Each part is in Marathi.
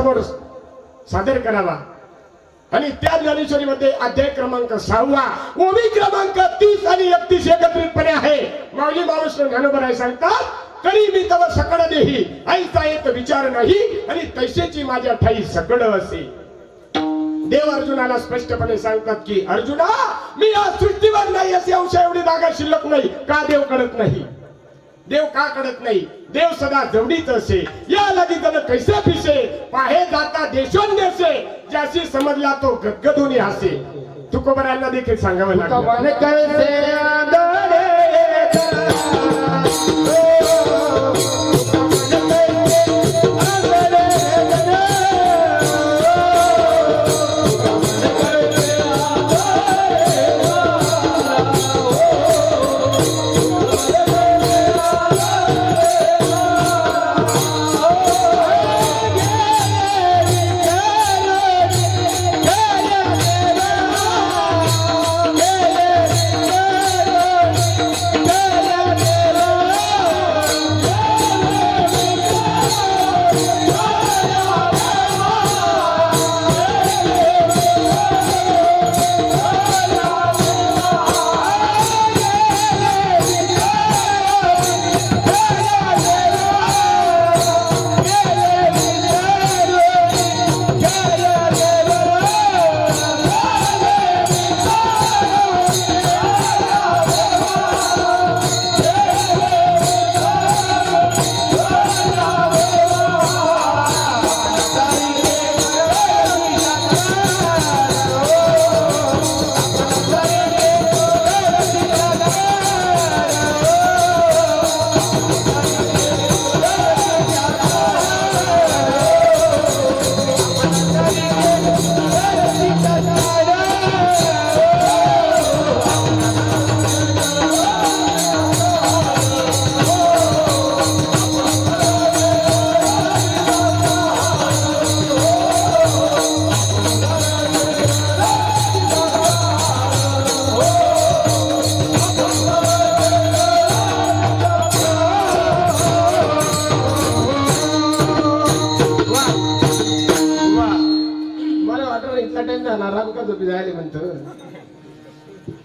समोर सादर करावा। आणि त्या ज्ञानेश्वरीमध्ये अध्याय क्रमांक 6 ओवी क्रमांक 30 आणि 31 एकत्रितपणे आहे। माऊली महाराष्ट्र ज्ञानोबराय सांगतात, तरी मी तव सकड देही ऐसा एक विचार नाही आणि तैसेची माझ्या ठाई सकड असे। देव अर्जुनाला स्पष्टपणे सांगतात की अर्जुना, मी या सृष्टीवर नाही असे अंश एवढी जागा शिल्लक नाही। का देव कळत नाही? देव का कळत नाही? देव सदा जवळीच असे, या लगी जण कैसे फिसे पाहे जाता देशोन्देशे, ज्याशी समजला तो गदगदून हसे। तुकोबरायांना देखील सांगावं लागलं।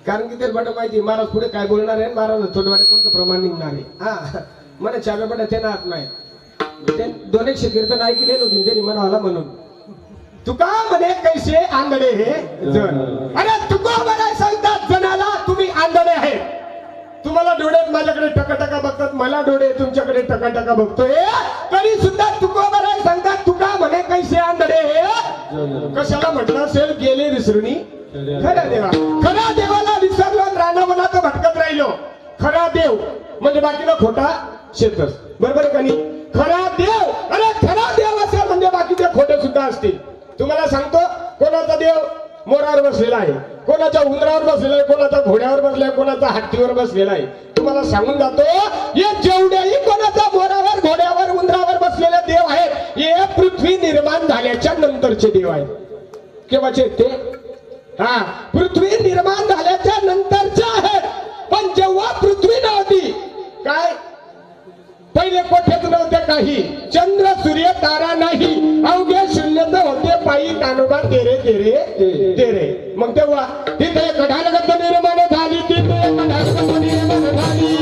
कारण की ते बट माहिती महाराज पुढे काय बोलणार आहे, महाराज थोडे कोणतं प्रमाण निघणार आहे। हा मला चाव्या बट ते ना आत नाही, ते 200 कीर्तन ऐकले नव्हते त्यांनी म्हणाला म्हणून तुका म्हणे कैसे आंधळे हे जण। अरे तुका म्हणे सांगतात जणाला तुम्ही आंधळे आहे। तुम्हाला डोळ्यात माझ्याकडे टकाटका बघतात, मला डोळे तुमच्याकडे टकाटका बघतोय, तरी सुद्धा तुका म्हणे सांगतात तुका म्हणे कैसे आंधळे हे। कशाला म्हटलं असेल? गेले विसरूनी खरा देवा, खरा देवाला विसरलो रानावनात भटकत राहिलो। खरा देव म्हणजे बाकीला खोटा शेतस, बरोबर का नाही? खरा देव, अरे खरा देव असेल म्हणजे बाकीचे खोटे सुद्धा असतील। तुम्हाला सांगतो, कोणाचा देव मोरावर बसलेला आहे, कोणाच्या उंदरावर बसलेला आहे, कोणाच्या घोड्यावर बसलाय, कोणाचा हत्तीवर बसलेला आहे। तुम्हाला सांगून जातो, हे जेवढेही कोणाचा मोरावर घोड्यावर उंदरावर बसलेले देव आहेत, हे पृथ्वी निर्माण झाल्याच्या नंतरचे देव आहेत। केव्हाचे ते? हा, पृथ्वी निर्माण झाल्याच्या नंतरच्या आहेत। पण जेव्हा पृथ्वी नव्हती, काय पहिले कोठेच नव्हते काही, चंद्र सूर्य तारा नाही, अवघे शून्यत होते पायी कानोबा तेरे तेरे तेरे। मग तेव्हा तिथे कढालगत निर्माण झाली, तिथे कढालगत निर्माण झाली,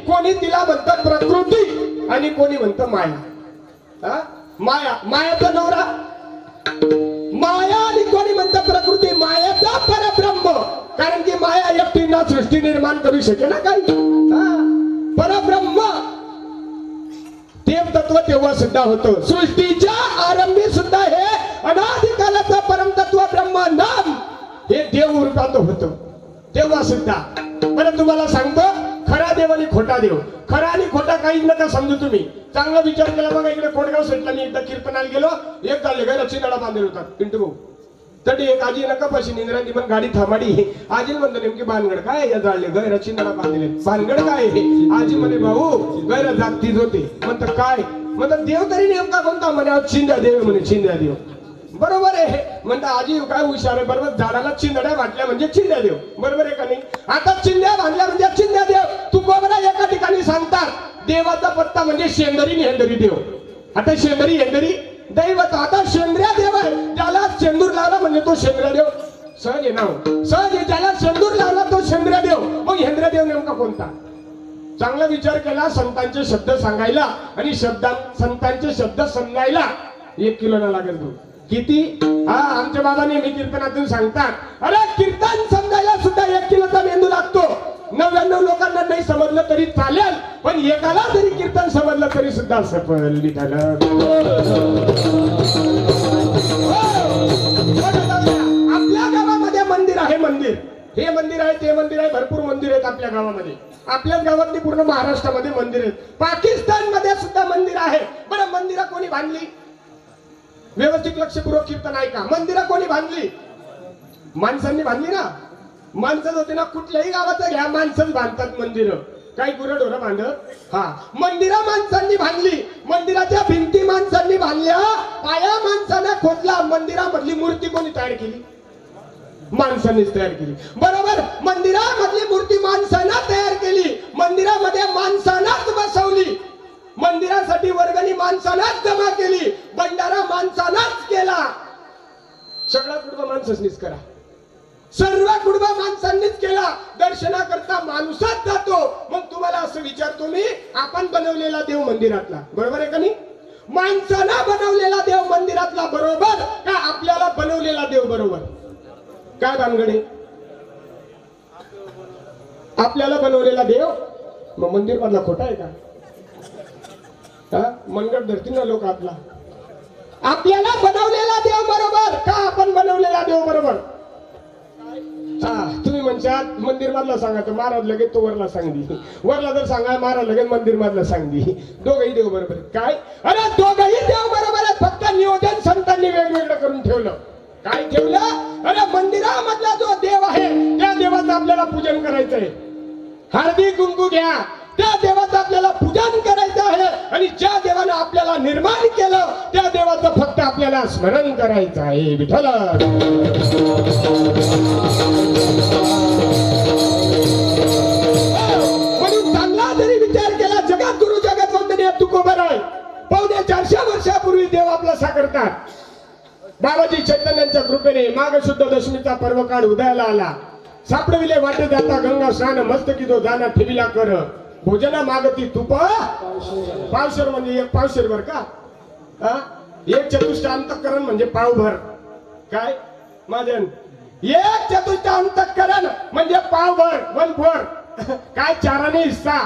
कोणी तिला म्हणतात प्रकृती आणि कोणी म्हणतं माया। माया, मायाचा नवरा माया, आणि कोणी म्हणतं प्रकृती, मायाचा परब्रह्म। कारण की माया एकटीनं सृष्टी निर्माण करू शकेल ना काही। परब्रह्म देव तत्व तेव्हा सुद्धा होतं, सृष्टीच्या आरंभी सुद्धा हे अनादिकालाचं परमतत्व ब्रह्म नाम हे देव रूपात होतं तेव्हा सुद्धा। बरं तुम्हाला सांगतो, खरा देव आणि खोटा देव, खरा आणि खोटा काही नका समजू तुम्ही। चांगला विचार केला बघा, इकडे कोटगाव साईडला मी एकदा कीर्तनाला गेलो, एक चालले काय रचिनाडा बांधले होतात पिंटू भाऊ, तरी एक आजी नका पाशी निंद्रांनी पण गाडी थांबाडी। आजी म्हणतो नेमकी भानगड काय या जाळले गैर रचिनाडा बांधले, भानगड काय? आजी म्हणे भाऊ गैर जागतीच होते। म्हणतं काय? म्हणतात देव तरी नेमका कोणता? म्हणे चिंध्या देव, म्हणे चिंध्या देव. बरोबर आहे म्हणता आजी काय हुशार आहे. बरोबर, झाडाला चिंधड्या बांधल्या म्हणजे चिंध्या देव, बरोबर आहे का नाही? आता चिंध्या बांधल्या म्हणजे चिंध्या देव. तू बरोबर एका ठिकाणी सांगतात देवाचा पत्ता म्हणजे शेंदरी हेंदरी देव. आता शेंदरी हेंदरी दैवत. आता शेंद्र्या देव आहे, ज्याला शेंदूर लावला म्हणजे तो शेंद्र्या देव. सहज आहे नाव, सहज आहे. ज्याला शेंदूर लावला तो शेंद्र्या देव. मग हेंद्र्या देव नेमका कोणता? चांगला विचार केला. संतांचे शब्द सांगायला आणि संतांचे शब्द समजायला 1 किलो ना लागेल. तू किती? आमच्या बाबा नेहमी कीर्तनातून सांगतात, अरे कीर्तन समजायला सुद्धा 1 किलोचा मेंदू लागतो. 99 लोकांना नाही समजलं तरी चालेल, पण एकाला जरी कीर्तन समजलं तरी सुद्धा सफल विठ्ठल. आपल्या गावामध्ये मंदिर आहे, मंदिर. हे मंदिर आहे, ते मंदिर आहे, भरपूर मंदिर आहेत आपल्या गावामध्ये. आपल्याच गावातली पूर्ण महाराष्ट्रामध्ये मंदिर आहेत. पाकिस्तान मध्ये सुद्धा मंदिर आहे. बरं, मंदिरं कोणी बांधली? व्यवस्थित लक्षपूर्वक कीर्तन ऐका. मंदिरं कोणी बांधली? माणसांनी बांधली ना. माणसंच होते ना. कुठल्याही गावाचं घ्या, माणसंच बांधतात मंदिरं. काही गुरंढोरं बांधत. मंदिरं माणसांनी बांधली. मंदिराच्या भिंती माणसांनी बांधल्या, पाया माणसाने खोदला. मंदिरामधली मूर्ती कोणी तयार केली? माणसांनीच तयार केली. बरोबर, मंदिरामधली मूर्ती माणसानं तयार केली. मंदिरामध्ये माणसानंच बसवली. मंदिरासाठी वर्गणी माणसानंच जमा केली. भंडारा माणसानंच केला. सगळा कुटुंब माणसांनीच करा. सर्व कुटुंब माणसांनीच केला. दर्शनाकरता माणूसच जातो. मग तुम्हाला असं विचारतो मी, आपण बनवलेला देव मंदिरातला बरोबर आहे का नाही? माणसानं बनवलेला देव मंदिरातला बरोबर का आपल्याला बनवलेला देव बरोबर? काय भानगडे? आपल्याला बनवलेला देव मग मंदिर मधला खोटा आहे का? मनगट धरतील ना लोक आपला. आपल्याला बनवलेला देव बरोबर का आपण बनवलेला देव बरोबर? तुम्ही म्हणशात मंदिर मधला सांगा तर महाराज लगेच तो वरला सांगली. वरला जर सांगा महाराज लगेच मंदिर मधला सांगली. दोघही देव बरोबर काय? अरे दोघही देव बरोबर आहे. फक्त नियोजन संतांनी वेगवेगळं करून ठेवलं. काय ठेवलं? अरे मंदिरामधला जो देव आहे त्या देवाचं आपल्याला पूजन करायचंय. हळदी कुंकू घ्या, त्या देवाचं आपल्याला पूजन करायचं आहे. आणि ज्या देवानं आपल्याला निर्माण केलं त्या देवाचं फक्त आपल्याला स्मरण करायचं आहे. विठ्ठल. म्हणून चांगला जरी विचार केला, जगात गुरु जगत वंदनीय तुकोबर आहे. 450 वर्षापूर्वी देव आपला साकारतात. बाबाजी चैतन्यांच्या कृपेने माघ शुद्ध दशमीचा पर्व काळ उदयाला आला. सापडविले वाटे जाता गंगा स्नान, मस्तकी जो जाना ठेविला कर. भोजना मागती तुप पावशेर, म्हणजे 1 पावशेर बर का. 1 चतुष्ट अंतःकरण म्हणजे पावभर. काय माझन? 1 चतुष्ट अंतःकरण म्हणजे पावभर, 1/4. काय? 4 हिस्सा.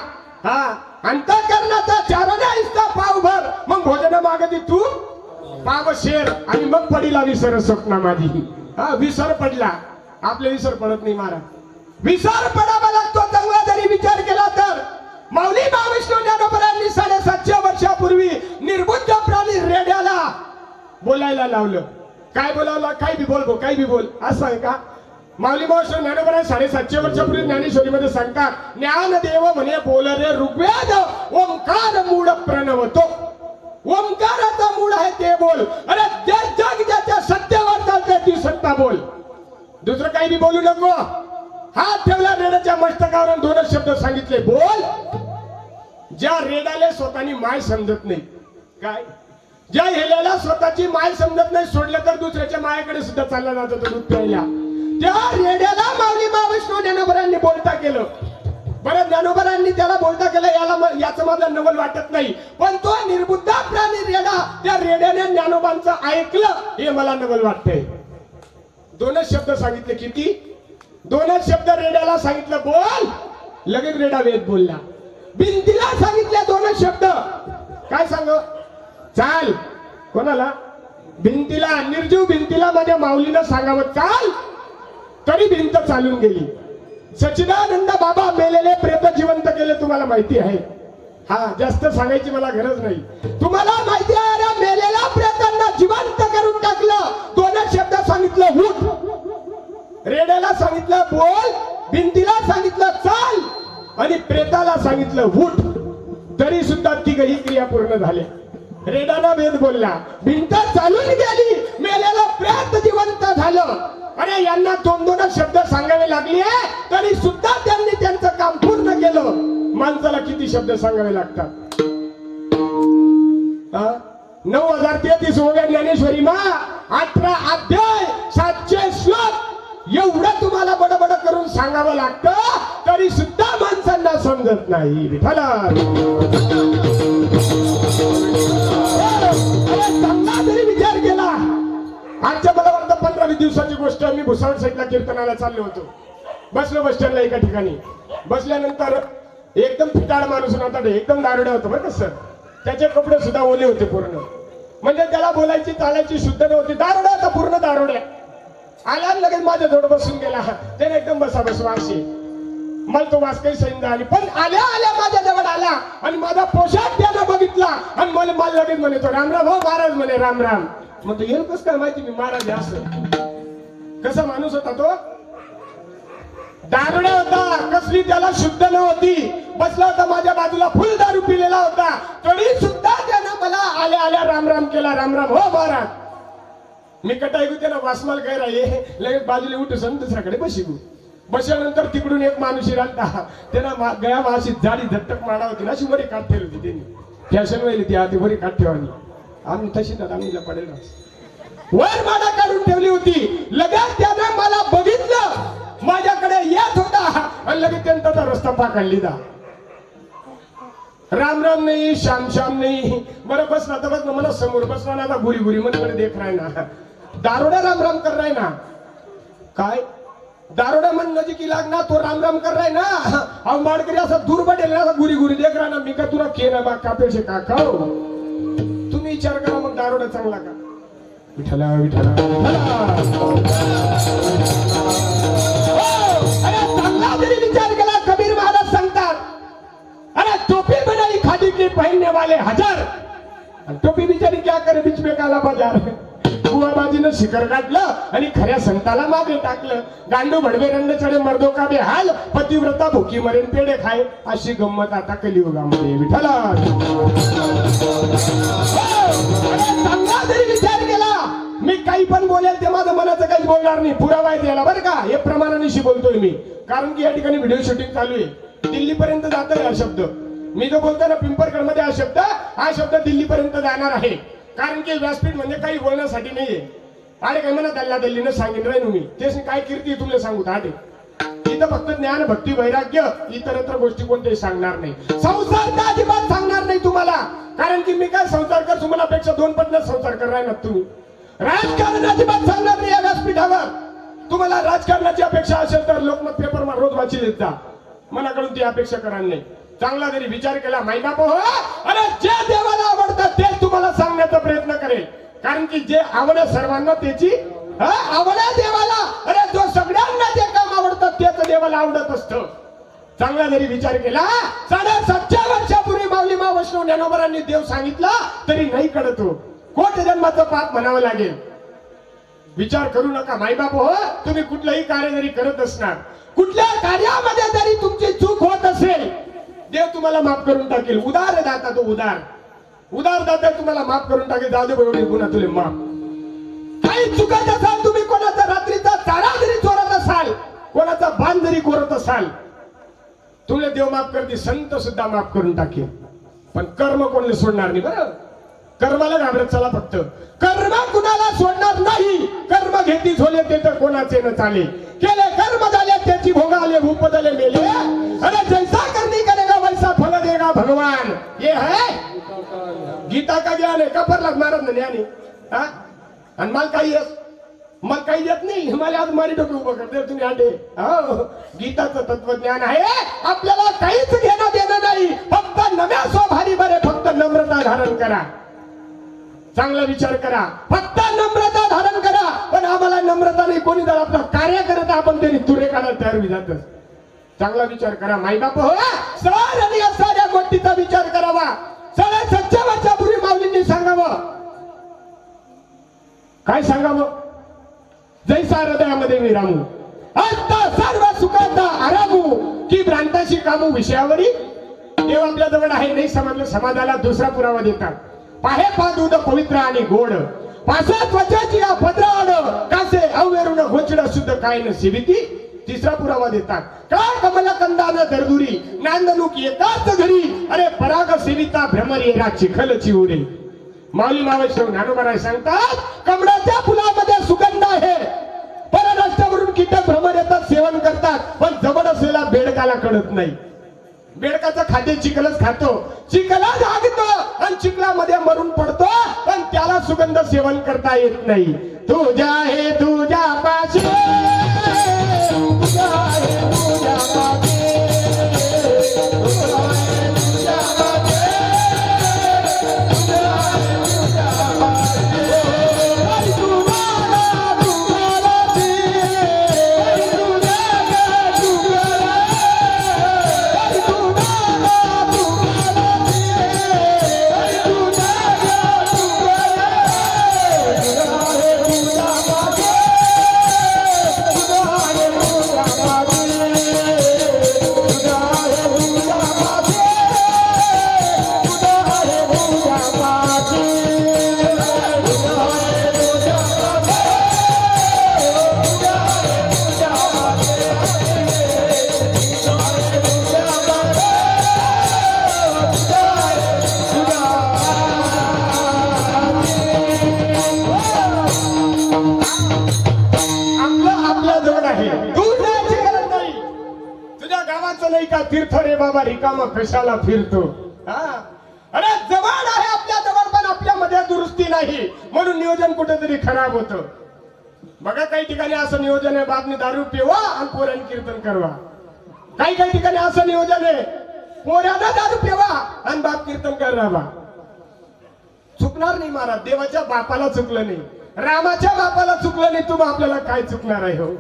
अंतःकरणाचा 4 हिस्सा पावभर. मग भोजना मागती तू पावशेर. आणि मग पडीला विसर स्वप्न माझी. विसर पडला. आपले विसर पडत नाही महाराज. विसर पडावा लागतो. चांगला जरी विचार केला तर माऊली महाविष्णू ज्ञानोबरांनी 750 वर्षापूर्वी निर्बुद्ध प्राणी रेड्याला बोलायला लावलं. काय बोलावलं? काही बी बोल, काही बी बोल असं आहे का? माऊली महाविष्णू ज्ञानोबरांनी 750 वर्षापूर्वी ज्ञानेश्वरीमध्ये सांगतात, ज्ञानदेव म्हणे बोल रे ऋग्वेद, ओंकार मूळ प्रणवतो. ओंकाराचा मूळ आहे ते बोल. अरे जग ज्याच्या सत्तेवर चालते ती सत्ता बोल. दुसरं काही बी बोलू नको. हात ठेवला रेड्याच्या मस्तकावर, 2 शब्द सांगितले बोल. ज्या रेड्याला स्वतःनी माय समजत नाही. काय? ज्या हेल्याला स्वतःची माय समजत नाही, सोडलं तर दुसऱ्याच्या मायाकडे सुद्धा चालला जातो तो दूध प्यायला, त्या रेड्याला माऊली महाविष्णू ज्ञानोबरांनी बोलता केलं. बरं, ज्ञानोबरांनी त्याला बोलता केलं, याचं मला नवल वाटत नाही. पण तो निर्बुद्ध प्राणी रेडा, त्या रेड्याने ज्ञानोबांचं ऐकलं हे मला नवल वाटतंय. 2 शब्द सांगितले. किती? 2 शब्द रेड्याला सांगितलं बोल. लगेच रेडा वेद बोलला. भिंतीला सांगितले 2 शब्द. काय सांग? चाल. कोणाला? भिंतीला. निर्जीव भिंतीला माझ्या माऊलीनं सांगावं चाल, तरी भिंत चालून गेली. सच्चिदानंद बाबा मेलेले प्रेत जिवंत केले तुम्हाला माहिती आहे. जास्त सांगायची मला गरज नाही. तुम्हाला माहिती आहे रे, मेलेल्या प्रेतांना जिवंत करून टाकलं. 2 शब्द सांगितलं उठ. रेड्याला सांगितलं बोल, भिंतीला सांगितलं चाल आणि प्रेताला सांगितलं उठ. तरी सुद्धा 3ही क्रिया पूर्ण झाल्या. रेडाना भेद बोलला, भिंत चालून गेली, मेलेला प्रेत जिवंत झालं. अरे यांना दोन दोनच शब्द सांगावे लागले तरी सुद्धा त्यांनी त्यांचं काम पूर्ण केलं. माणसाला किती शब्द सांगावे लागतात? 9033 ओव्या ज्ञानेश्वरी मा 18 अध्याय 700 श्लोक एवढं तुम्हाला बडबड करून सांगावं लागतं तरी सुद्धा माणसांना समजत नाही. विठ्ठला चांगला जरी विचार केला. आजच्या मला वाटतं 15-20 दिवसाची गोष्ट. मी भुसावळ साईडला कीर्तनाला चाललो होतो. बसलो बस स्टँडला एका ठिकाणी. बसल्यानंतर एकदम फिटाळ माणूस होता, एकदम दारुड्या होतं बरं का सर. त्याचे कपडे सुद्धा ओले होते पूर्ण, म्हणजे त्याला बोलायची चालायची शुद्ध नव्हती. दारुड्या होता, पूर्ण दारुड्या. आला लगेच माझ्या जवळ बसून गेला. त्याने एकदम बसा बस वाशी. मला तो वास काही सैन झाली, पण आल्या आल्या माझ्या जवळ आला आणि माझा पोशाख त्यानं बघितला आणि मला लगेच म्हणे तो रामराम. हो महाराज म्हणे राम राम. मग तो येईल कसं काय माहिती मी महाराज असं. कसा माणूस होता तो? दारुड्या होता, कसली त्याला शुद्ध नव्हती. बसला होता माझ्या बाजूला, फुल दारू पिलेला होता, तरी सुद्धा त्यानं मला आल्या आल्या राम राम केला. राम राम हो महाराज. मी कटायगू त्याला वासमाल काय राहिले लगेच बाजूला उठून दुसऱ्याकडे बशिगू. बसल्यानंतर तिकडून एक माणूस राहता, त्यानं गया माशी जाडी झटक माडा होती ना, अशी वरी काठ ठेवली होती त्यांनी. फॅशन वेळी ती आधी वरी काठ ठेवानी. आम्ही तशी ना आम्ही पडेल वर माडा काढून ठेवली होती. लगेच त्यानं मला बघितलं, माझ्याकडे येत होता आणि लगेच त्यांचा रस्ता पाकडली दा. राम राम नाही, श्याम श्याम नाही. बरं बसला तर बस ना, मला समोर बसला ना, गुरी गुरी मनकडे देख राय ना. दारोडा राम राम कर राय ना. काय दारोडा मन नजीक लागना तो राम राम कर राय ना. अहो माडकरी असा दूर पडेल ना, गुरी गुरी देख राय ना. मी का तुला के ना बा कापेशे का खाऊ. तुम्ही विचार करा मग दारोडा चांगला का? विठ्ठला विठ्ठला चांगला जरी विचार केला. कबीर महाराज सांगतात, अरे टोपी बनाई खादी के पहनने वाले हजार, टोपी बिचारी क्या करे बीच में काला बाजार. बुवाबाजीनं शिखर काढलं आणि खऱ्या संताला मागे टाकलं. गांडू भडवे रंग चढे मर्दो का बेहाल, पतिव्रता भुकी मरेन पेढे खाय. अशी गंमत आता कलियुगामध्ये. विठ्ठला चांगला जरी विचार केला. मी काही पण बोलेल ते माझं मनाचं काही बोलणार नाही. पुरावा आहे त्याला बरं का. हे प्रमाणानिशी बोलतोय मी, कारण की या ठिकाणी व्हिडिओ शूटिंग चालू आहे. दिल्लीपर्यंत जातोय हा शब्द. मी जो बोलतोय ना पिंपरगड मध्ये हा शब्द दिल्लीपर्यंत जाणार आहे. कारण की व्यासपीठ म्हणजे काही बोलण्यासाठी नाहीये. अरे काय म्हणा दल्ला दल्लीनं सांगेन राहीन मी. तेच काय कीर्ती तुम्हाला सांगू आठे. इथं फक्त ज्ञान भक्ती वैराग्य इतरत्र गोष्टी कोणतेही सांगणार नाही. संसार तर अजिबात सांगणार नाही तुम्हाला. कारण की मी काय संसार कर तुम्हाला पेक्षा 2 पट संसार कर राय ना तुम्ही. राजकारण अजिबात सांगणार नाही या व्यासपीठावर. तुम्हाला राजकारणाची अपेक्षा असेल तर लोकमत पेपर मा रोज वाची देत जा. मनाकडून ती अपेक्षा करणार नाही. चांगला जरी विचार केला. मायबाप हो, अरे जे देवाला आवडतं तेच तुम्हाला सांगण्याचा प्रयत्न करेल. कारण की जे आवडे सर्वांना त्याची आवडे देवाला. अरे जो सगळ्यांना जे काम आवडतं तेच देवाला आवडत असतं. चांगला जरी विचार केला. 750 वर्षापूर्वी माऊली मा वैष्णव ज्ञानोबरांनी देव सांगितला तरी नाही कळत हो. कोटी जन्माचं पाप म्हणावं लागेल. विचार करू नका मायबाप हो. तुम्ही कुठलंही कार्य जरी करत असणार, कुठल्या कार्यामध्ये जरी तुमची चूक होत असेल, देव तुम्हाला माफ करून टाकेल. उदार दाता तो उदार दाता तुम्हाला माफ करून टाकेल. जाऊ दे एवढी गुन्हा तुले माफ. काही चुकत असाल तुम्ही, कोणाचा रात्रीचा चारा जरी चोरत असाल, कोणाचा बाण जरी कोरत असाल, तुला देव माफ करते. संत सुद्धा माफ करून टाकेल. पण कर्म कोणाला सोडणार नाही बरं. कर्माला घाबरत चला फक्त. कर्म कुणाला सोडणार नाही. कर्म घेती झोले ते तर कोणाचे न चाले. केले कर्म झाले त्याची भोग आले, भूप झाले मेले. अरे जैसा करनी करेगा वैसा फल देगा भगवान. ये है गीता का ज्ञान है. कपर लग महाराज ज्ञान आहे. आणि मला काही येत नाही. मला आज मारी डोके उभं करते तुम्ही आटे. गीताचं तत्वज्ञान आहे. आपल्याला काहीच घेणं देणं नाही. फक्त नव्या स्वभारी बरे. फक्त नम्रता धारण करा. चांगला विचार करा. फक्त नम्रता धारण करा. पण आम्हाला नम्रता नाही. कोणी जर आपलं कार्य करत आपण त्यांनी तुरे काढायला तयार होई जात. चांगला विचार करा मायबाप हो. साऱ्या गोष्टीचा विचार करावा. 750 वर्षापूर्वी माऊलींनी सांगावं. काय सांगावं? जैसा हृदयामध्ये विरामू आता सर्व सुखाचा आरामू की भ्रांताशी कामू. विषयावरी देव आपल्या जवळ आहे नाही समजलं समाजाला दुसरा पुरावा देतात. पाहे पा दूध पवित्र आणि गोड पासा त्वचाची या भद्राड कासे अवेरून घोचड शुद्ध काय न सेविती. तिसरा पुरावा देतात काय कमला कंदान दरदुरी नांदणूक येताच घरी अरे पराग सेविता भ्रमर येरा चिखलची उरे. माऊली मावश्रव ज्ञानोबराय सांगतात कमळाच्या फुलामध्ये सुगंध आहे परराष्ट्रावरून कीटक भ्रमर येतात सेवन करतात पण जवळ असलेला बेडकाला कळत नाही. बेडकाचं खाद्य चिखलच खातो चिखला जागतो आणि चिखलामध्ये मरून पडतो पण त्याला सुगंध सेवन करता येत नाही. तुझ्या हे तुझ्या पाशी तुझ्या हे तुझ्या पाशी तीर्थ रे बाबा रिकामा कशाला फिरतो. अरे जवळ आहे आपल्या जवळ पण आपल्यामध्ये दुरुस्ती नाही म्हणून नियोजन कुठेतरी खराब होतं. बघा काही ठिकाणी असं नियोजन आहे बापनी दारू पिवा आणि पोरांनी कीर्तन करवा. काही काही ठिकाणी असं नियोजन आहे पोरांना दारू पिवा आणि बाप कीर्तन करावा. चुकणार नाही महाराज देवाच्या बापाला चुकलं नाही रामाच्या बापाला चुकलं नाही तुम्ही आपल्याला काय चुकणार आहे. हो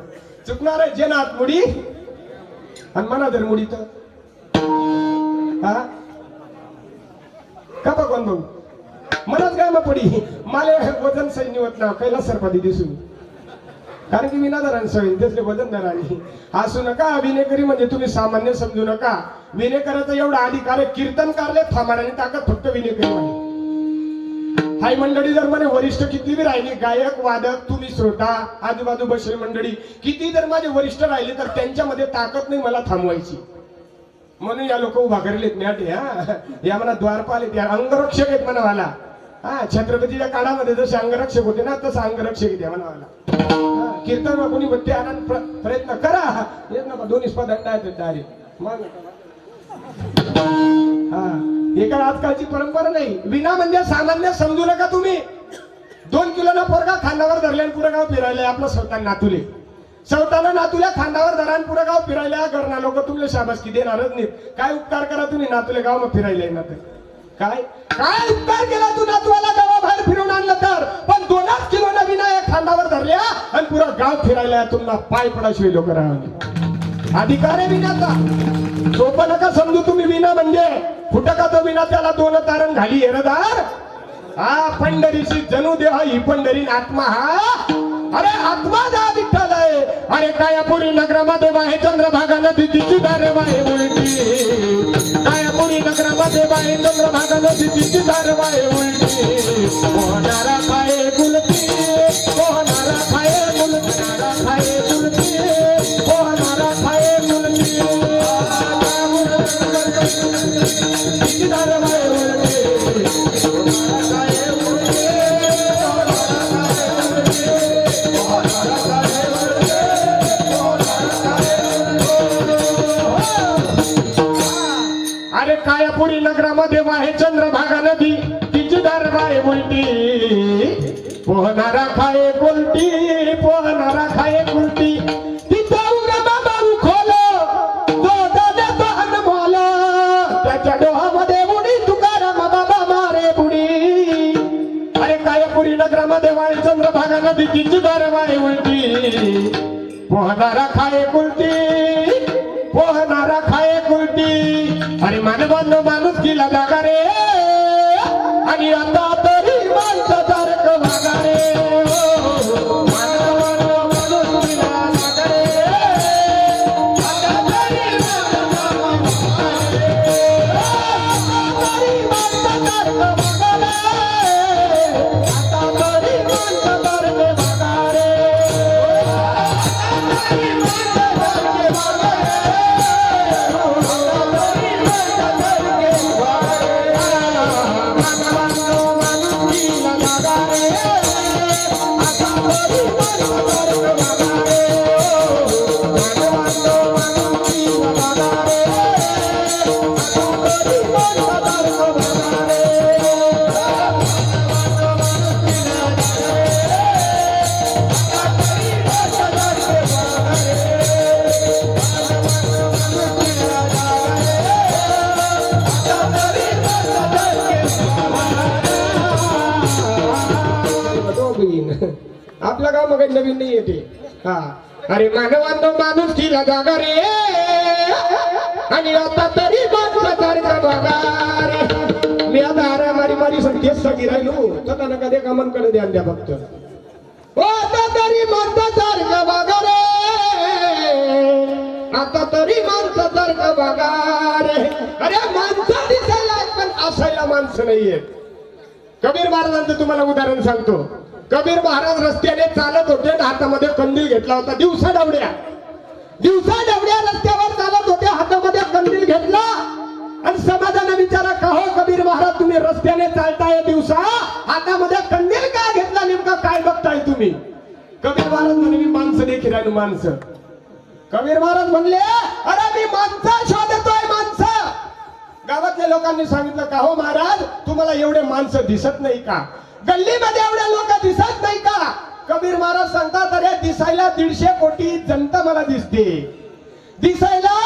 चुकणार आहे जे नात मुडी आणि मना दर मुडी तर हा का भगवान भाऊ मलाच काय मग पडी मला वजन सैन्य होत ना कैलास सरपदी दिसून कारण की विनादारान सैन त्यातले वजनदारांनी असू नका. विनेकरी म्हणजे तुम्ही सामान्य समजू नका. विनेकराचा एवढा अधिकार आहे कीर्तनकारले थांबाण्याने ताकद फक्त विनेकरी आहे. हाय मंडळी जर म्हणे वरिष्ठ किती बी राहिली गायक वादक तुम्ही श्रोता आजूबाजू बसेल मंडळी किती जर माझे वरिष्ठ राहिले तर त्यांच्यामध्ये ताकद नाही मला थांबवायची. म्हणून या लोक उभा करेलेत मॅटे हा या म्हणा द्वारपाल आहेत अंगरक्षक आहेत म्हणावाला. हा छत्रपतीच्या काळामध्ये जसे अंगरक्षक होते ना तसं अंगरक्षक आहेत म्हणावाला. कीर्तन कोणी बत्ती आणा प्रयत्न करा येत ना दोन्ही स्पर्धा आहेत डायरेक्ट मग हा हे काय आजकालची परंपरा नाही. विना म्हणजे सामान्य समजू नका तुम्ही. 2 किलोला पोरगा खांदावर धरल्यान पुरं गाव फिरायला आपलं स्वतः नातुले स्वतःला नातुल्या खांदावर धरान पुरं गाव फिरायला करणार लोक तुमले शाबासकी देणारच नाहीत. काय उपकार करा तुम्ही नातुले गाव मग फिरायला येणार काय काय उपकार केला तू नातवाला गावाबाहेर फिरवून आणलं तर पण 2 किलोला विना या खांदावर धरल्या आणि पुरा गाव फिरायला तुम्हाला पाय पडाशिवाय लोक राहणार अधिकार आहे विनाचा. सोपं नका समजू तुम्ही. विना म्हणजे फुटका तो विना त्याला 2 तारण घाली एरदार हा पंढरीशी जणू देह ही पंढरी आत्मा हा अरे आत्मा जा विठ्ठल आहे. अरे कायापुरी नगरामध्ये वाहे चंद्रभागा नदी तिची धार वाहे उलटी कायापुरी नगरामध्ये वाहे चंद्रभागा नदी तिची धार वाहे उलटी मोहनारा खाये गुलती मोहनारा खाये गुलती खाये गुलती मोहनारा खाये गुलती तिची धार वाहे उलटी खाये गुलती अरे कायापुरी नगरामध्ये वाहे चंद्रभागा नदी तिची धार वाहे उलटी पोहणारा खाये गुलटी पोहणारा खाये गुलटी तिचा उगमा बाऊ खोलो तो दादा तो अनमोल त्याच्या डोहामध्ये उडी तुकाराम बाबा मारे बुडी. अरे कायापुरी नगरामध्ये वाहे चंद्रभागा नदी तिची धार वाहे उलटी पोहणारा खाये गुलटी पोहणारा खाये गुलटी. अरे मानवांनो माणूस गेला जागा रे आणि आता तरी माणसासारख वागा रे मानवांनो माणूस गेला जागा रे आता तरी माणसासारख वागा रे आपलं गाव मग नवीन नाही येते. हा अरे मानवांनो माणूस तिला जागा रे आणि आता तरी माणसासारखा बघा रे. मी आता आरामारी मारी तेच सांगी राहिलो तर नका दे कामांकडे ध्यान द्या फक्त. हो आता तरी माणसासारखा बघा रे, आता तरी माणसासारखं बघा रे. अरे माणसं दिसायला पण असायला माणसं नाहीये. कबीर महाराजांचं तुम्हाला उदाहरण सांगतो. कबीर महाराज रस्त्याने चालत होते आणि हातामध्ये कंदील घेतला होता. दिवसा डावड्या रस्त्यावर चालत होते, हातामध्ये कंदील घेतला आणि समाजाने विचारा का हो कबीर महाराज तुम्ही रस्त्याने चालताय दिवसा, हातामध्ये कंदील का घेतला, नेमका काय बघताय तुम्ही? कबीर महाराज म्हणे मी माणसं देखील आहे. माणसं. कबीर महाराज म्हणले अरे मी माणसं शोधतोय माणसं. गावातल्या लोकांनी सांगितलं का हो महाराज तुम्हाला एवढे माणसं दिसत नाही का, गल्लीमध्ये एवढे लोक दिसत नाही का? कबीर महाराज सांगतात अरे दिसायला 150 कोटी जनता मला दिसते, दिसायला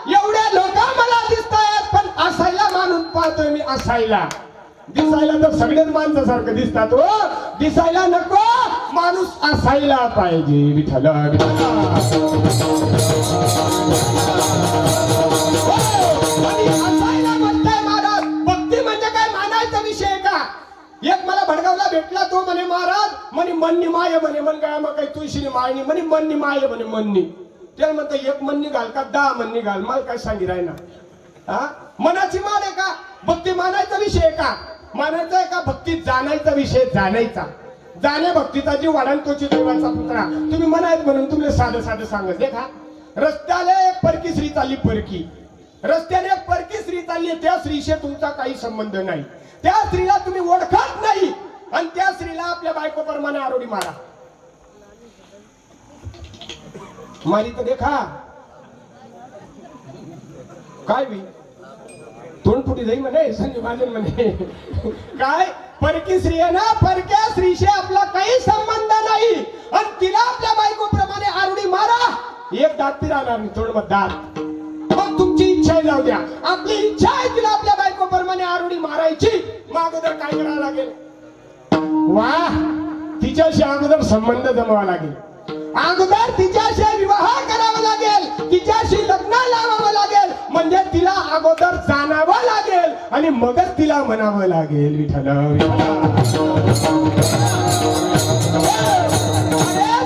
एवढे लोक मला दिसतायत, पण असायला माणूस पाहतोय मी. असायला दिसायला तर सगळेच माणसासारखं दिसतात हो, दिसायला नको, माणूस असायला पाहिजे. विठ्ठला असायला म्हणताय महाराज. भक्ती म्हणजे काय मानायचा विषय का? एक मला भडगावला भेटला, तो म्हणे महाराज म्हणे मननी माय म्हणे. मन काय मग काही तुळशीने मायनी म्हणे मननी माय म्हणे. मननी त्याला म्हणतं एक मननी घाल का 10 मननी घाल, मला काय सांगी राय ना. हा मनाची मान आहे का? भक्ती मानायचा विषय का? मानायचा आहे का? भक्ती जाणायचा विषय, जाणायचा. जाणे भक्तीचा जीव वाढान तोची देवाचा पुत्रा. तुम्ही म्हणायत म्हणून तुम्ही साधं साधं सांगत देखा. रस्त्याला एक परकी स्त्री चालली, परकी रस्त्याने एक परकी स्त्री चालली, त्या स्त्रीशी तुमचा काही संबंध नाही, त्या स्त्रीला तुम्ही ओळखत नाही आणि त्या स्त्रीला आपल्या बायको प्रमाणे आरोडी मारा. मारी तर देखा काय बी तोंड फुटी जाई म्हणे संजय महाजन म्हणे. काय परकी स्त्री आहे ना, परक्या स्त्रीशी आपला काही संबंध नाही आणि तिला आपल्या बायको प्रमाणे आरोडी मारा. एक दात ती राहणार नाही, थोड मग दात. मग तुमची इच्छा आहे जाऊ द्या, आपली इच्छा आहे तिला आपल्या बायको प्रमाणे आरोडी मारायची. मग अगोदर काय करावं लागेल? वा तिच्याशी अगोदर संबंध जमवावा लागेल, अगोदर तिच्याशी विवाह करावा लागेल, तिच्याशी लग्न लावावं लागेल, म्हणजे तिला अगोदर जाणावं लागेल आणि मगच तिला म्हणावं लागेल. विठ्ठल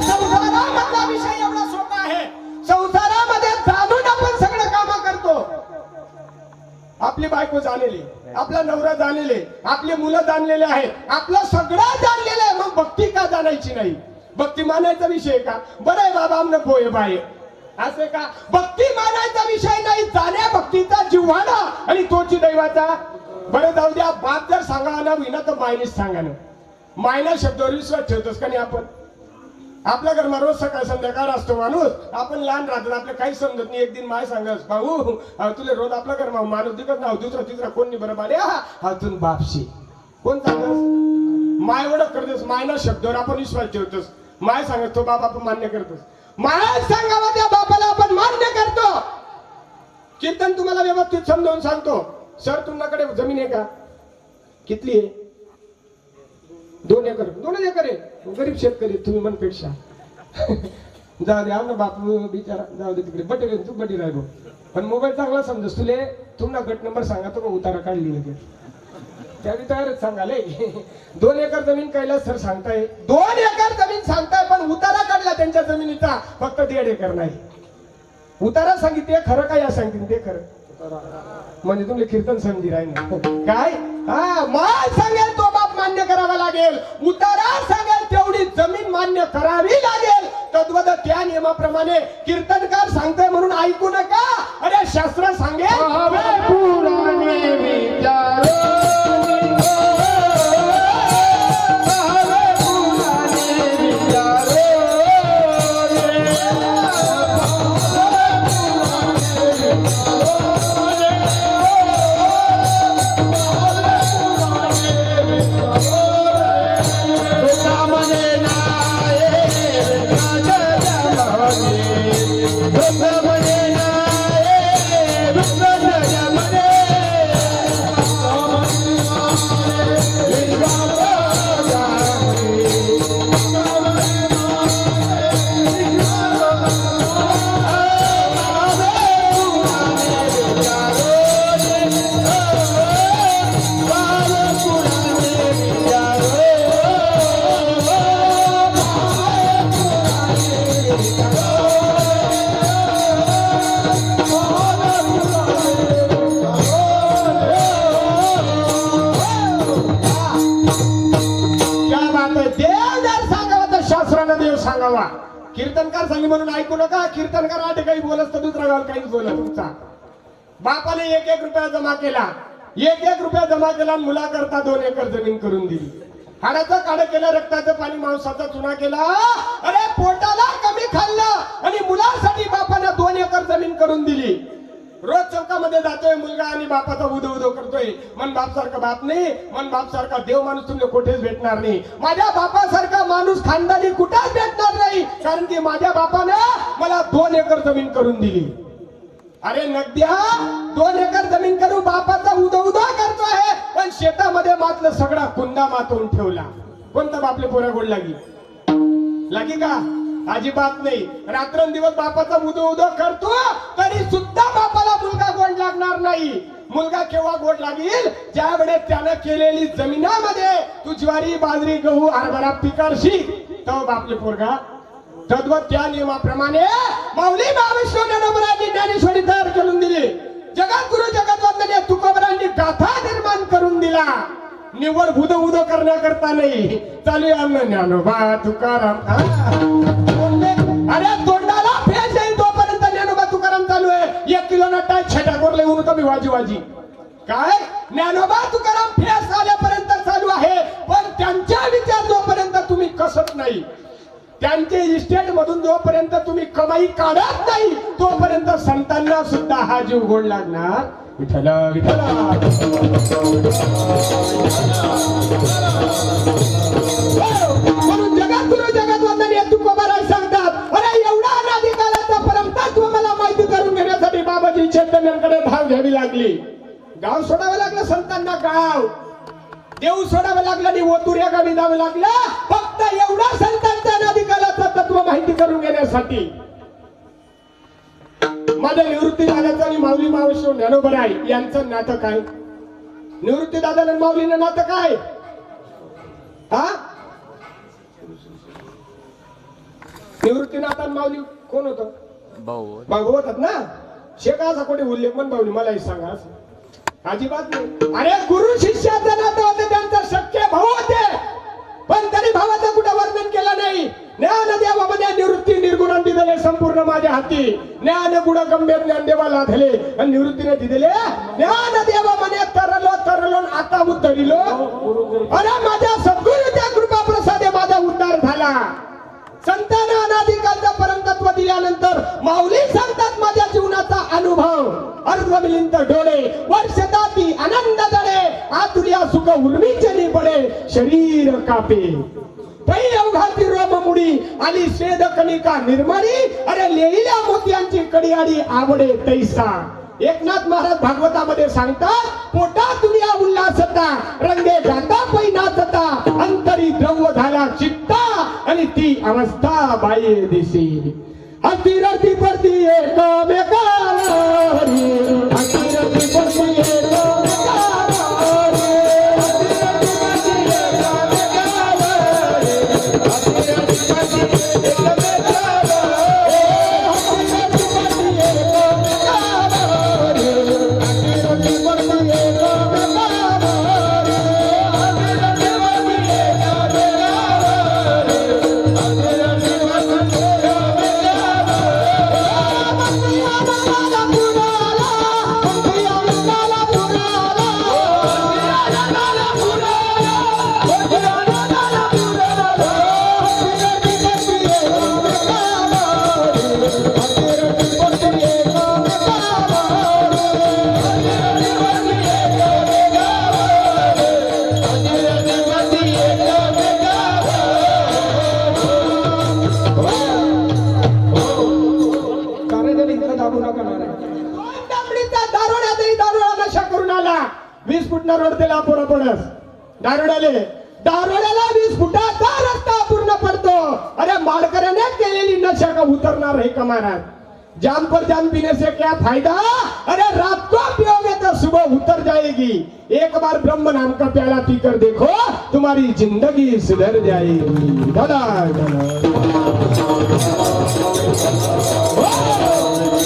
संसारामधला विषय एवढा सोपा आहे. संसारामध्ये जाणून आपण सगळं काम करतो. आपली बायको जाणलेली, आपला नवरा जाणलेले, आपली मुलं जाणलेले आहेत, आपलं सगळं जाणलेलं आहे. मग भक्ती का जाणायची नाही? भक्ती मानायचा विषय का? बरं आहे बाबा आमनं पोहे बाय असे का? भक्ती मानायचा विषय नाही, जाण्या भक्तीचा जिव्हाळा आणि तोची दैवाचा. बरं जाऊ द्या, बाप जर सांगा ना विना तर मायनेच सांगा ना. मायना शब्दावर विश्वास ठेवतोस का नाही आपण? आपल्या घरमा रोज सकाळ संध्याकाळ असतो माणूस. आपण लहान राहतो, आपल्याला काही समजत नाही. एक दिन माय सांगस भाऊ तुला रोज आपल्या घरमा माणूस दिसत नाव दुसरा तिसरा कोण नाही बरं बारे हा तू बापशी कोण सांगस? माय ओळख करतोस, मायना शब्दावर आपण विश्वास ठेवतोस. माय सांगत तो बाप आपण मान्य करतोस, माय सांगावा त्या बापाला आपण मान्य करतो. कीर्तन तुम्हाला व्यवस्थित समजावून सांगतो. सर तुमच्याकडे जमीन आहे का? किती आहे? 2 एकर. 2 एकर आहे. गरीब शेतकरी तुम्ही मनपेक्षा जाऊ दे ना बापू बिचारा, जाऊ दे तिकडे बटी तू बटी राहिलो. पण मोबाईल चांगला समजस तुले. तुम्हाला गट नंबर सांगा तो उतारा काढली लगेच त्यावेळी तयारच सांगाले. 2 एकर जमीन कैलास सर सांगताय, 2 एकर जमीन सांगताय, पण उतारा काढला त्यांच्या जमिनीचा फक्त 1.5 एकर नाही. उतारा सांगितले खरं काय? या सांगतील ते खरं म्हणजे तुमले कीर्तन समजी राहील काय? हा माय सांगेल तो बाप मान्य करावा लागेल, उतारा सांगेल तेवढी जमीन मान्य करावी लागेल. तद्वत त्या नियमाप्रमाणे कीर्तनकार सांगताय म्हणून ऐकू नका. अरे शास्त्र सांगेल सांगावा. कीर्तनकार सांगी म्हणून ऐकू नका. कीर्तनकार आठ काही बोलत तर दुसरा गाव काहीच बोलत. तुमचा बापाने 1-1 रुपया जमा केला. 1-1 रुपया जमा केला आणि मुलाकरता 2 एकर जमीन करून दिली. हाडाचं काढं केलं, रक्ताचं पाणी मांसाचा चुना केला. अरे पोटाला कमी खाल्लं आणि मुलासाठी बापाने 2 एकर जमीन करून दिली. रोज चौकामध्ये जातोय मुलगा आणि बापाचा उदो उदो करतोय. मन बाप सारखा बाप नाही, मन बाप सारखा देव माणूस तुमले कुठेच भेटणार नाही. माझ्या बापासारखा माणूस खानदानी कुठेच भेटणार नाही, कारण की माझ्या बापानं मला 2 एकर जमीन करून दिली. अरे नद्या 2 एकर जमीन करू बापाचा उदो उदो करतो आहे, पण शेतामध्ये मातलं सगळा कुंदा मातवून ठेवला. कोणता बापले पोरा गोड लागी का? अजिबात नाही. रात्रंदिवस बापाचा उदो उदो करतो तरी सुद्धा बापाला मुलगा गोड लागणार नाही. मुलगा केव्हा गोड लागेल? ज्या वेळेस त्यानं केलेली जमिनामध्ये तू ज्वारी बाजरी गहू हरभरा पिकारशी, तो बापले पोरगा. तद्वत त्या नियमाप्रमाणे माऊली महाविष्णू ज्ञानोबरांनी ज्ञानेश्वरी तयार करून दिली. जगद्गुरु जगद्वंदनीय तुकोबरांनी गाथा निर्माण करून दिला. निवड भूद उद करण्याकरता नाही. चालू आहे ज्ञानोबा तुकाराम. अरे तोंडाला फेस येईल तोपर्यंत ज्ञानोबा तुकाराम चालू आहे. 1 किलो नट्टा छटाकोर येऊन कमी वाजी काय ज्ञानोबा तुकाराम फेस आल्यापर्यंत चालू आहे. पण त्यांच्या विचार जोपर्यंत तुम्ही कसत नाही, त्यांचे इस्टेट मधून जोपर्यंत तुम्ही कमाई काढत नाही, तोपर्यंत संतांना सुद्धा हा जीव गोड लागणार. विठ्ठल विठ्ठल. म्हणून जगद्गुरु जगद्वंदनीय तुकोबाराय सांगतात, अरे एवढा अनादी कालाचा परमतत्व मला माहिती करून घेण्यासाठी बाबाजी चैतन्यांकडे धाव घ्यावी लागली. गाव सोडावं लागलं संतांना. गाव देव सोडावं लागलं आणि ओतुऱ्या गावी जावं लागलं, फक्त एवढा संतांच्या अनादी कालाचं तत्व माहिती करून घेण्यासाठी. माझ्या निवृत्ती दादाचं आणि माऊली महाविष्णू ज्ञानोबराय यांचं नातं काय? निवृत्ती दादा आणि माऊलीनं नातं काय? हा निवृत्तीनाथ आणि माऊली कोण होतं? भाऊ होतात ना. शेका असा कोणी उल्लेख पण माऊली मलाही सांगा. अजिबात नाही. अरे गुरु शिष्याचं नातं होते, त्यांचं सख्खे भाऊ होते, पण तरी भावाचं कुठं वर्णन केलं नाही. ज्ञान देवामध्ये निवृत्ती निर्गुणांनी दिले संपूर्ण माझ्या हाती. ज्ञान गुण गंभीर ज्ञान देवाला झाले आणि निवृत्तीने दिले. ज्ञान देवा म्हणे तरलो तरलो आता उद्धरिलो. अरे माझ्या सद्गुरूच्या कृपा प्रसादे माझा उद्धार झाला. संतांना अनादिकालचा परमतत्व दिल्यानंतर माऊली सांगतात, माझ्या जीवनाचा अनुभव अर्ध मिलिंद डोळे वर्षताती आनंद जळे आतुर्या सुख उर्मीचे पडे शरीर कापे पै अवघाती रोम मुडी आली स्वेद कणिका निर्मळी. अरे लेहिल्या मोत्यांची कडियाडी आवडे तैसा. एकनाथ महाराज भागवतामध्ये सांगतात, पोटा दुनिया उल्हासता रंगे गाता पै नाचता अंतरी द्रव झाला चित्ता आणि ती अवस्था बाये दिसी. अतिरती पडती एकमेकाला अतिरती पडती एकमेकाला दारोड्याला 20 फुटाचा रस्ता पूर्ण पडतो. अरे मालकऱ्याने केलेली नशा का उतरणार है कमारात. जाम पर जाम पीने से क्या फायदा? अरे रात को पियोगे तो सुबह उतर जाएगी. एक बार ब्रह्म नाम का प्याला पीकर देखो, तुम्हारी जिंदगी सुधर जाएगी. दादा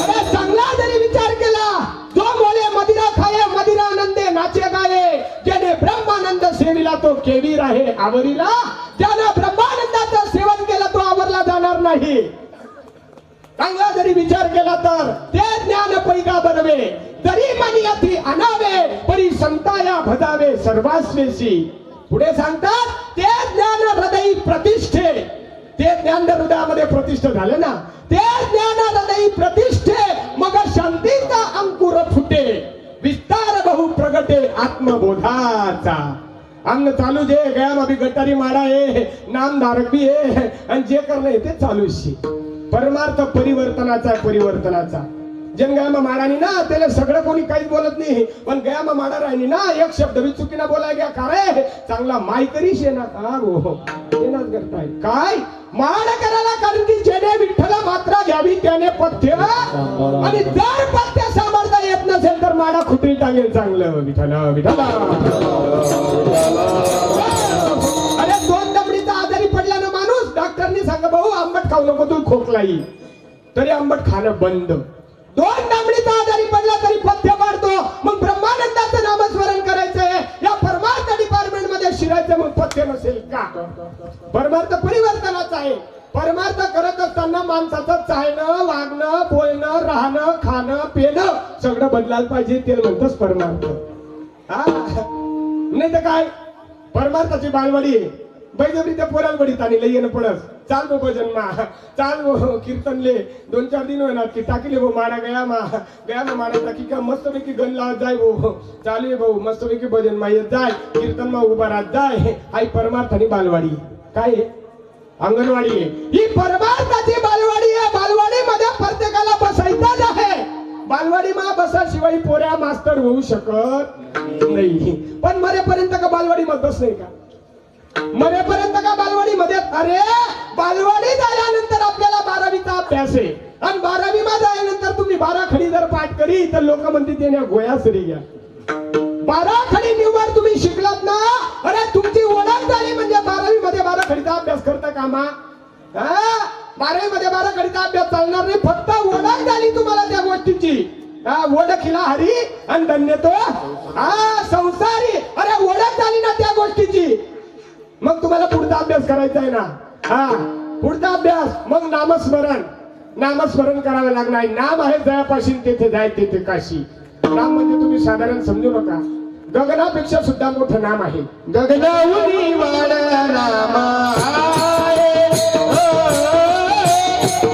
अरे चांगला जरी विचार केला, जो बोले मदिरा खाये मदिरा आनंदे नाचे गाये, ज्याने ब्रह्मानंद सेविला तो केवी राहे आवरीला. ज्याने ब्रह्मानंदाचं सेवन केलं तो आवरला नाही. चांगला जरी विचार केला तर ते ज्ञान पैगा बनवे, जरी मनी अति अनावे, परी संताया भजावे सर्वास्वेशी. पुढे सांगतात ते ज्ञान हृदयी प्रतिष्ठे, ते ज्ञान हृदयामध्ये प्रतिष्ठा झालं ना, ते ज्ञान हृदयी प्रतिष्ठे, मग शांतीचा अंकुर फुटे, विस्तार बहु प्रगटे आत्मबोधाचा. अन्न चालू जे गया अभी गटारी माडा आहे, नाम धारक बी आहे, आणि जे करणं आहे ते चालूशी. परमार्थ परिवर्तनाचा परिवर्तनाचा. जन गयामा माडानी ना त्याला सगळं कोणी काहीच बोलत नाही, पण गयामा माडा राहिनी ना एक शब्द बी चुकीना बोलाय गया का रे चांगला माय करीश आहे ना का हो ते नाच करताय काय माड करायला. कारण की जेने विठ्ठल मात्रा घ्यावी त्याने पथ्य, आणि जर पथ्य सांभाळता येत नसेल तर माडा खुटी टांगेल. चांगलं विठ्ठल विठ्ठल. अरे दोन दमडीचा आजारी पडला ना माणूस, डॉक्टरनी सांगा भाऊ आंबट खाऊ नको तू खोकला येईल, तरी आंबट खाणं बंद. दोन दमडीचा आजारी पडला तरी पथ्य पाडतो. मग ब्रह्मानंदाचं नामस्मरण करायचंय, या परमार्थ डिपार्टमेंट मध्ये शिरायचं, मग पथ्य नसेल का. परमार्थ परिवर्तनाचा आहे. परमार्थ करत असताना माणसाचं चालणं वागणं बोलणं राहणं खाणं पिणं सगळं बदलायला पाहिजे. ते म्हणतोच परमार्थ. हा नाही तर काय परमार्थाची बालवाडी आहे. बैजवडी त्या पोराला बडीत आणि लई येणं पडस. चाल बो भजन मा, चाल बो कीर्तनले 2-4 दिन होणार की टाकीले बो माडा गया मा माडा टाकी का मस्त पैकी गण लावत जाय बो. चालू आहे भाऊ मस्त पैकी भजन मा येत जाय, कीर्तन मा उभा राहत जाय. आई परमार्थानी बालवाडी काय आहे, अंगणवाडी आहे. ही परमार्थाची बालवाडी आहे. बालवाडी मध्ये प्रत्येकाला बसायचंच आहे. बालवाडी मा बसाशिवाय पोऱ्या मास्टर होऊ शकत नाही. पण मरेपर्यंत का बालवाडी मध्ये बस नाही का, मरेपर्यंत का बालवाडी मध्ये. अरे बालवाडी झाल्यानंतर आपल्याला 12वीचा अभ्यास आहे, आणि 12वी मध्ये झाल्यानंतर तुम्ही 12 खडी जर पाठ करी तर लोक म्हणतील त्याने गोया सरी घ्या. 12 खडी निवड तुम्ही शिकलात ना, अरे तुमची ओळख झाली म्हणजे 12वी मध्ये 12 खडीचा अभ्यास करता कामा. 12वी मध्ये 12 खडीचा अभ्यास चालणार नाही. फक्त ओळख झाली तुम्हाला त्या गोष्टीची. ओळखीला हरी आणि धन्य तो संसारी. अरे ओळख झाली ना त्या गोष्टीची, मग तुम्हाला पुढचा अभ्यास करायचा आहे ना. पुढचा अभ्यास मग नामस्मरण. नामस्मरण करावं लागणार. नाम आहे जयापाशी तेथे जाय तेथे काशी. नाम म्हणजे तुम्ही साधारण समजू नका, गगनापेक्षा सुद्धा मोठं नाम आहे. गगनावरी वाढ नाम आहे,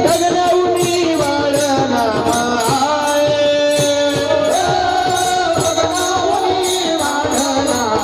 गगनावरी वाढ नाम आहे, गगनावरी वाढ नाम आहे.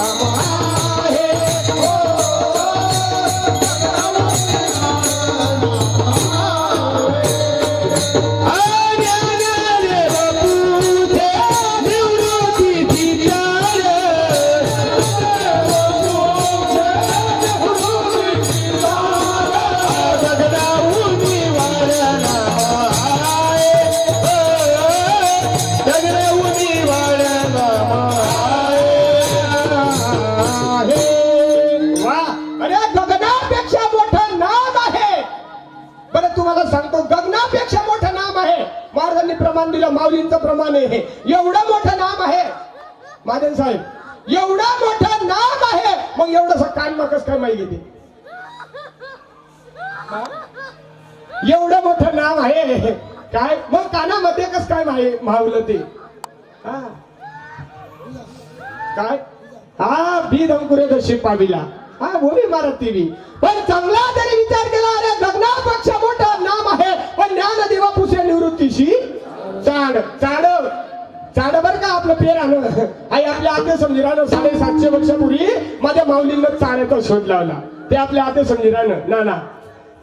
प्रमाण दिलं, माऊलींचं प्रमाण आहे. एवढं मोठं नाम आहे महादेव साहेब, एवढं मोठं नाम आहे. मग एवढंसं कान मकस काय माहिती घेते. एवढं मोठं नाम आहे काय, मग कानामध्ये कस काय मावलं ते काय. भी अंकुरे दशी पाविला बोली मारत ती. पण चांगला जरी विचार केला, अरे गगनापेक्षा मोठं नाम आहे. पण ज्ञानदेवा पुसे निवृत्तीशी चाड चाड चाड बर का आपलं पेर आलं. आई आपल्या आते समजिरानं 750 वर्षापूर्वी माझ्या माऊलींना चाड्याचा शोध लावला. ते आपल्या आते समजिरानं ना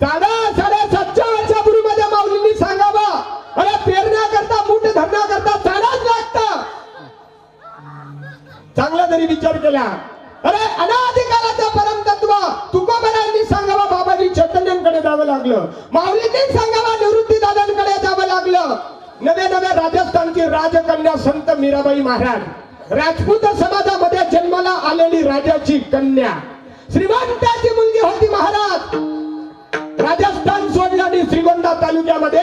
चाड 750 वर्षापूर्वी माझ्या माऊलींनी सांगावं, अरे पेरण्या करता मूठ धरण्या करता चाडाच लागतं. चांगला जरी विचार केला, अरे अनादिकालाचं परम तत्व तुकोबारांनी सांगावं, बाबाजी चैतन्यांकडे जावं लागलं, माऊलींनी सांगावं, निवृत्ती दादांकडे जावं लागलं. नव्या नव्या राजस्थानची राजकन्या संत मीराबाई महाराज, राजपूत समाजामध्ये जन्माला आलेली राजाची कन्या, श्रीमंताची मुलगी होती महाराज. राजस्थान सोडलं आणि श्रीगोंदा तालुक्यामध्ये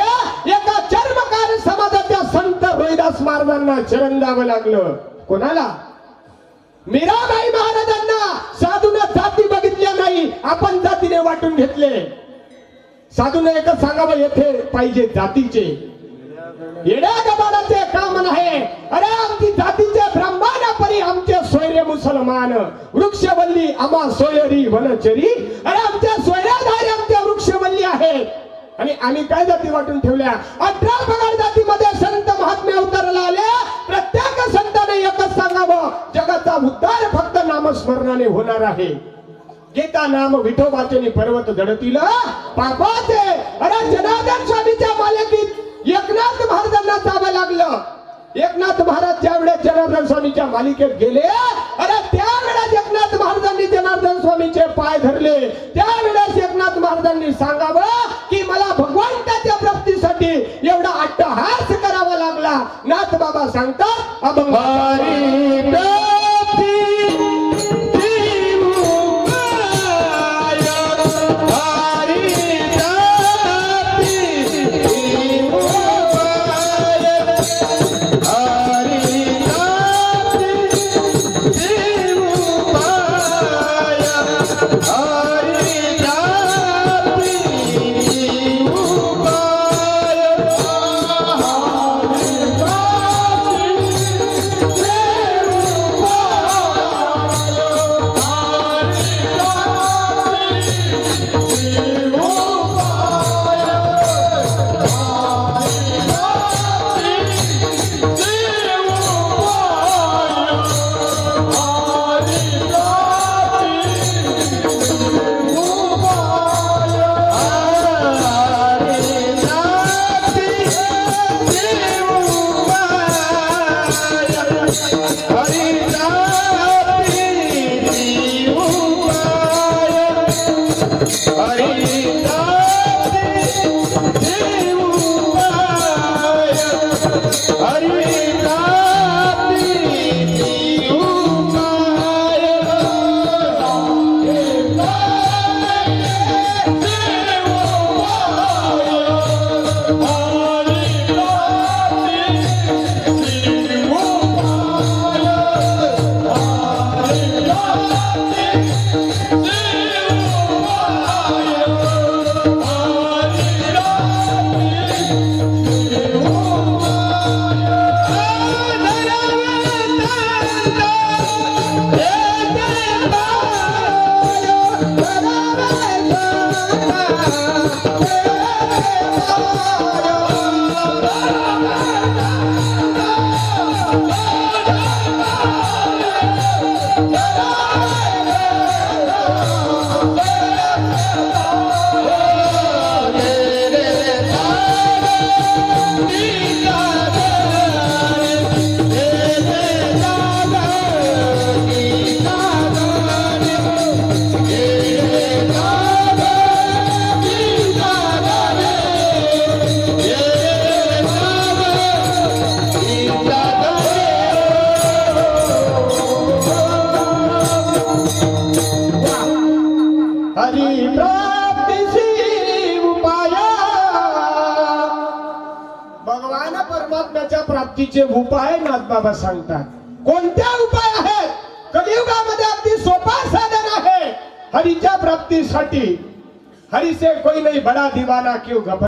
एका चर्मकार समाजाच्या संत रोहिदास महाराजांना शरण जावं लागलं. कोणाला? मीराबाई महाराजांना. साधून जाती बघितल्या नाही, आपण जातीने वाटून घेतले. साधूने एकच सांगावं येथे पाहिजे जातीचे येड्या गबाडाचे काम नाही अरे आमची जातीचे ब्राह्मण परी आमचे सोयरे मुसलमान वृक्षवल्ली आम्हा सोयरी वनचरी अरे आमच्या सोयऱ्याधारी आमच्या वृक्षवल्ली आहेत आणि आम्ही काय जाती वाटून ठेवल्या 18 पगार जातीमध्ये संत महात्मे उतरला आले प्रत्येक संताने एकच सांगावं जगाचा उद्धार फक्त नामस्मरणाने होणार आहे गीता नाम विठोबाचे पर्वत जडतील पापाचे अरे जनार्दन स्वामीच्या मालकीत एकनाथ महाराजांना जावं लागलं एकनाथ महाराज ज्या वेळेस जनार्दन स्वामीच्या मालिकेत गेले अरे त्यावेळेस एकनाथ महाराजांनी जनार्दन स्वामीचे पाय धरले त्यावेळेस एकनाथ महाराजांनी सांगावं की मला भगवंताच्या प्राप्तीसाठी एवढा अट्टहास करावा लागला नाथ बाबा सांगतात अभंगारी प्राप्ती प्राप्तीचे उपाय नाथबाबा सांगतात कोणत्या उपाय आहेत कलियुगामध्ये अगदी सोपा साधन आहे हरीच्या प्राप्तीसाठी हरी से कोई नहीं बड़ा दीवाना क्यों घबरा